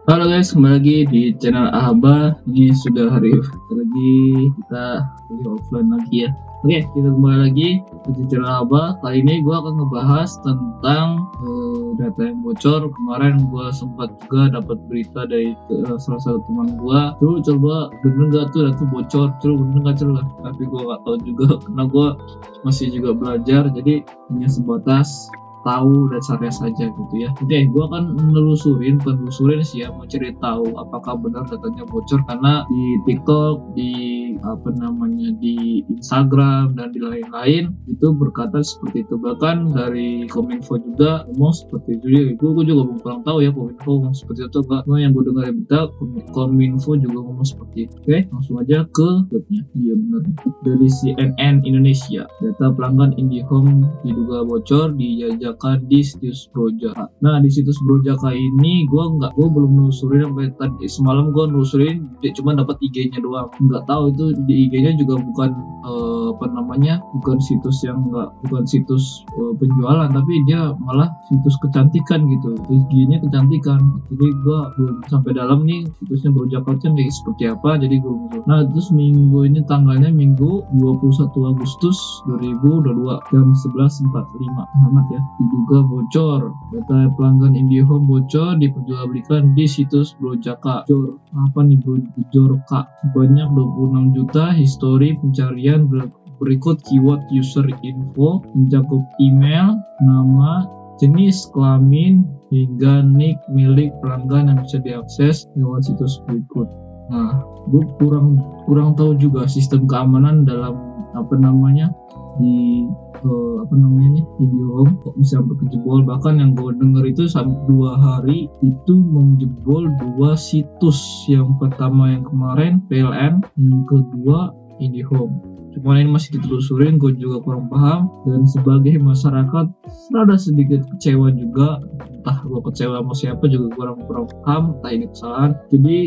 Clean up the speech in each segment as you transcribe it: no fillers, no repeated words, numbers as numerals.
Halo guys, kembali lagi di channel Ahaba. Ini sudah hari lagi kita offline lagi ya. Oke, kita kembali lagi di channel Ahaba. Kali ini gue akan ngebahas tentang data yang bocor. Kemarin gue sempat juga dapat berita dari salah satu teman gue. Terus coba bener nggak tuh data bocor? Terus bener nggak lah? Tapi gue nggak tahu juga karena gue masih juga belajar. Jadi hanya sebatas tahu dasarnya saja gitu ya. Oke, gue akan penelusurin sih ya, mau cari tahu apakah benar datanya bocor, karena di TikTok, di di Instagram dan di lain-lain itu berkata seperti itu. Bahkan dari Kominfo juga ngomong seperti itu. Jadi gue juga belum kurang tahu ya Kominfo ngomong seperti itu enggak. Cuma yang gue dengar berita Kominfo juga ngomong seperti itu. Oke, langsung aja ke webnya. Iya benar. Dari CNN Indonesia, data pelanggan IndiHome diduga bocor dijajakan di situs Brojaka. Nah, di situs Brojaka ini gue belum nelusurin sampai tadi. Semalam gue nelusurin cuma dapat IG-nya doang. Nggak tahu itu di IG-nya juga bukan bukan situs penjualan, tapi dia malah situs kecantikan gitu. IG-nya kecantikan. Jadi gue belum sampai dalam nih situsnya Brojaka seperti apa. Jadi gue belum. Nah, terus minggu ini tanggalnya Minggu 21 Agustus 2022 jam 11.45. Amat ya. Diduga bocor, data pelanggan IndiHome bocor diperjualbelikan di situs Brojaka. Apa nih Brojaka? Sebanyak 26 juta. Histori pencarian berikut keyword user info, mencakup email, nama, jenis kelamin, hingga nick milik pelanggan yang bisa diakses lewat situs berikut. Nah, gue kurang tahu juga sistem keamanan dalam di IndiHome kok bisa sampai kejebol. Bahkan yang gue denger itu sampai 2 hari itu menjebol 2 situs. Yang pertama yang kemarin PLN, yang kedua IndiHome. Cuma ini masih ditelusurin, gue juga kurang paham, dan sebagai masyarakat rada sedikit kecewa juga. Entah gue kecewa sama siapa juga kurang paham, entah ini kesalahan. Jadi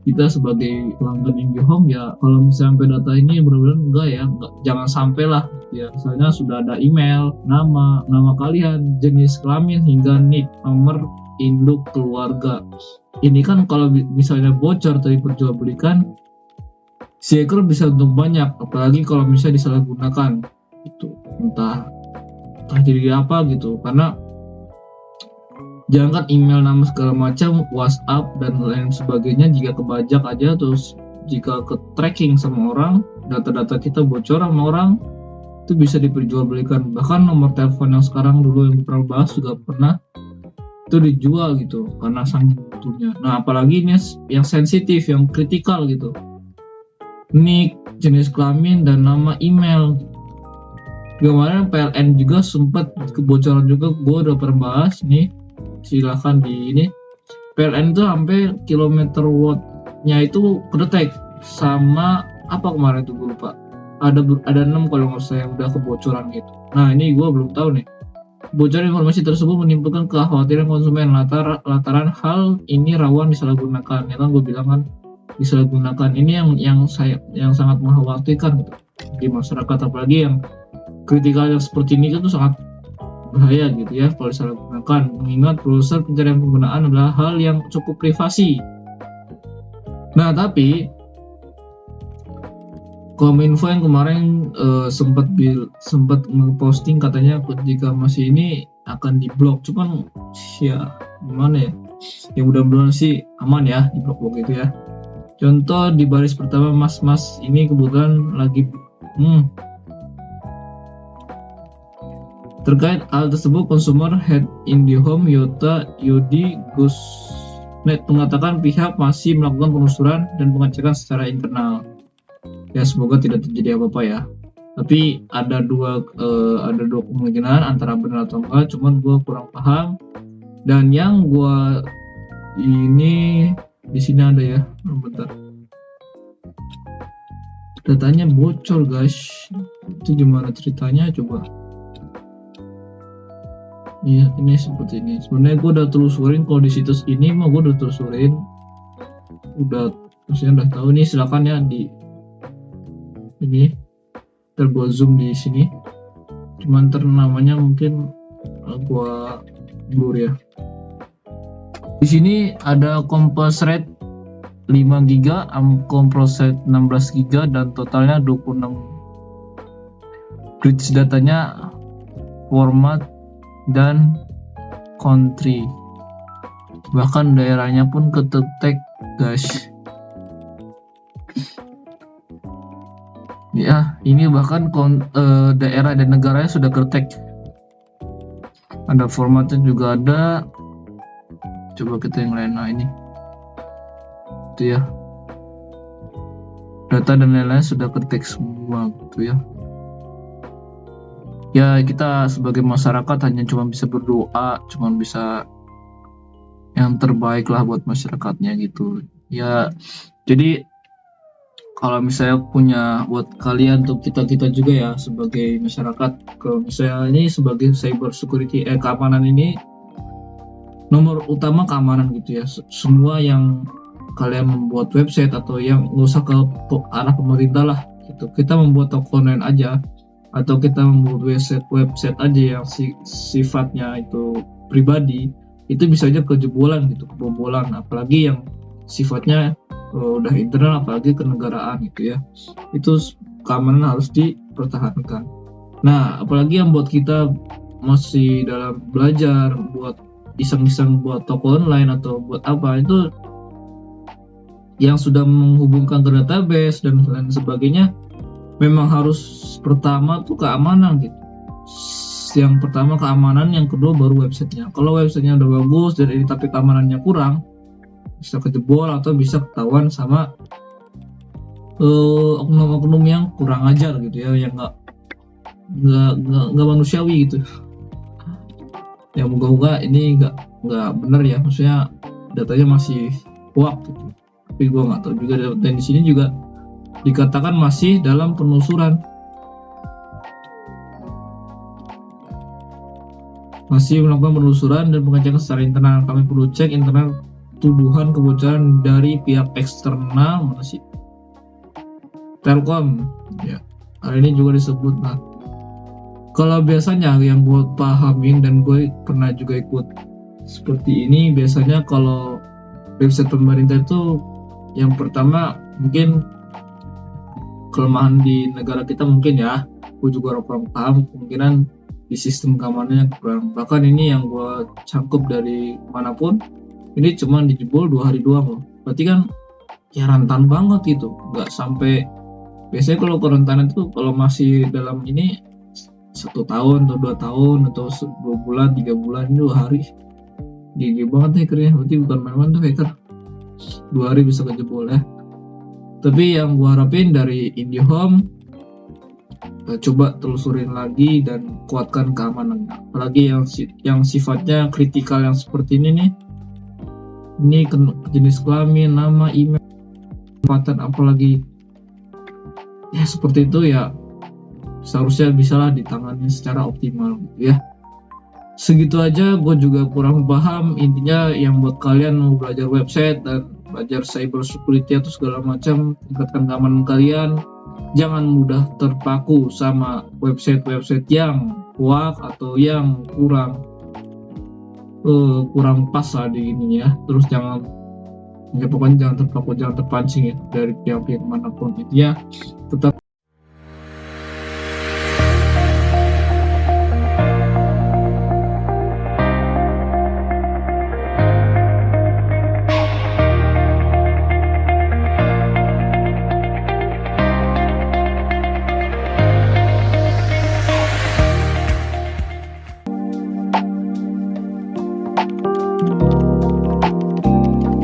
kita sebagai pelanggan IndiHome ya, kalau misalnya sampai data ini benar-benar jangan sampai lah ya. Misalnya sudah ada email, nama kalian, jenis kelamin, hingga nick, nomor induk keluarga. Ini kan kalau misalnya bocor tadi perjualbelikan, si hacker bisa untung banyak, apalagi kalau misalnya disalahgunakan itu, entah jadi apa gitu. Karena jangankan email, nama segala macam, WhatsApp dan lain sebagainya, jika kebajak aja, terus jika ke tracking sama orang, data-data kita bocor sama orang, itu bisa diperjualbelikan. Bahkan nomor telepon yang sekarang dulu yang pernah bahas juga pernah itu dijual gitu karena saking butuhnya. Nah, apalagi ini yang sensitif, yang kritikal gitu, nick, jenis kelamin, dan nama email. Kemarin PLN juga sempat kebocoran juga, gue udah pernah bahas nih, silahkan di ini. PLN itu sampai kilometer watt-nya itu kedetek sama apa kemarin tuh gue lupa. Ada 6 kalau nggak salah yang udah kebocoran gitu. Nah, ini gue belum tahu nih. Bocoran informasi tersebut menimbulkan kekhawatiran konsumen lantaran hal ini rawan disalahgunakan. Ya kan gue bilang kan, disalahgunakan. Ini yang sangat mengkhawatirkan gitu di masyarakat, apalagi yang kritikal yang seperti ini itu sangat bahaya gitu ya kalau disalahgunakan, mengingat proses pencarian penggunaan adalah hal yang cukup privasi. Nah, tapi Kominfo yang kemarin sempat ngeposting katanya jika masih ini akan diblok. Cuman ya gimana ya, yang mudah-mudahan sih aman ya di blok itu ya. Contoh di baris pertama, mas ini kebetulan lagi Terkait hal tersebut, Consumer Head IndiHome Yota Yudi Gusnet mengatakan pihak masih melakukan penelusuran dan pengecekan secara internal. Ya, semoga tidak terjadi apa-apa ya. Tapi ada dua kemungkinan antara benar atau enggak, cuman gue kurang paham. Dan yang gue ini di sini ada ya, bentar. Datanya bocor guys, itu gimana ceritanya coba? Iya, ini seperti ini. Sebenarnya gue udah telusurin, kalau di situs ini mah gue udah telusurin, maksudnya udah tahu nih. Silakan ya di ini, gue zoom di sini. Cuman namanya mungkin gue blur ya. Di sini ada compress rate 5 GB, compress rate 16 GB, dan totalnya 26. Bridge datanya format dan country, bahkan daerahnya pun ketetek guys. Ya, ini bahkan daerah dan negaranya sudah ketek. Ada formatnya juga ada. Coba kita yang lain. Nah ini itu ya, data dan lain-lain sudah ketek semua gitu ya. Ya, kita sebagai masyarakat hanya cuma bisa berdoa, cuma bisa yang terbaik lah buat masyarakatnya gitu ya. Jadi kalau misalnya punya buat kalian, untuk kita juga ya sebagai masyarakat, kalau misalnya ini sebagai cyber security keamanan ini, nomor utama keamanan gitu ya. Semua yang kalian membuat website atau yang nggak usah ke arah pemerintah lah gitu, kita membuat toko online aja atau kita membuat website aja yang sifatnya itu pribadi, itu bisa aja kejebolan gitu, kebobolan. Apalagi yang sifatnya udah internal, apalagi kenegaraan gitu ya, itu keamanan harus dipertahankan. Nah, apalagi yang buat kita masih dalam belajar, buat iseng-iseng buat toko online atau buat apa, itu yang sudah menghubungkan ke database dan lain sebagainya, memang harus pertama tuh keamanan gitu. Yang pertama keamanan, yang kedua baru websitenya. Kalau websitenya udah bagus dan ini tapi keamanannya kurang, bisa kejebol atau bisa ketahuan sama oknum-oknum yang kurang ajar gitu ya, yang nggak manusiawi gitu. Ya moga-moga ini nggak benar ya, maksudnya datanya masih kuat gitu. Tapi gue nggak tahu juga, dan di sini juga dikatakan masih dalam penelusuran, masih melakukan penelusuran dan pengecekan secara internal. Kami perlu cek internal tuduhan kebocoran dari pihak eksternal. Mana sih? Telkom ya, hal ini juga disebut. Nah, kalau biasanya yang gue pahamin dan gue pernah juga ikut seperti ini, biasanya kalau website pemerintah itu yang pertama mungkin kelemahan di negara kita mungkin ya, gue juga kurang paham, kemungkinan di sistem keamanannya kurang. Bahkan ini yang gue cangkup dari manapun, ini cuma dijebol 2 hari doang loh. Berarti kan ya rentan banget gitu, nggak sampai. Biasanya kalau kerentanan itu kalau masih dalam ini 1 tahun atau 2 tahun atau 2 bulan, 3 bulan, 2 hari, gigi banget hackernya. Berarti bukan main-main tuh hacker, 2 hari bisa kejebol ya. Tapi yang gue harapin dari IndiHome, coba telusurin lagi dan kuatkan keamanannya. Apalagi yang sifatnya kritikal yang seperti ini nih, ini jenis kelamin, nama, email, tempatan, apalagi ya seperti itu ya, seharusnya bisalah ditangani secara optimal gitu ya. Segitu aja, gue juga kurang paham. Intinya yang buat kalian mau belajar website dan belajar cyber security atau segala macam, tingkatkan keamanan kalian. Jangan mudah terpaku sama website yang kuat atau yang kurang pas lah di ini ya. Terus pokoknya jangan terpaku, jangan terpancing ya dari pihak-pihak manapun. Intinya tetap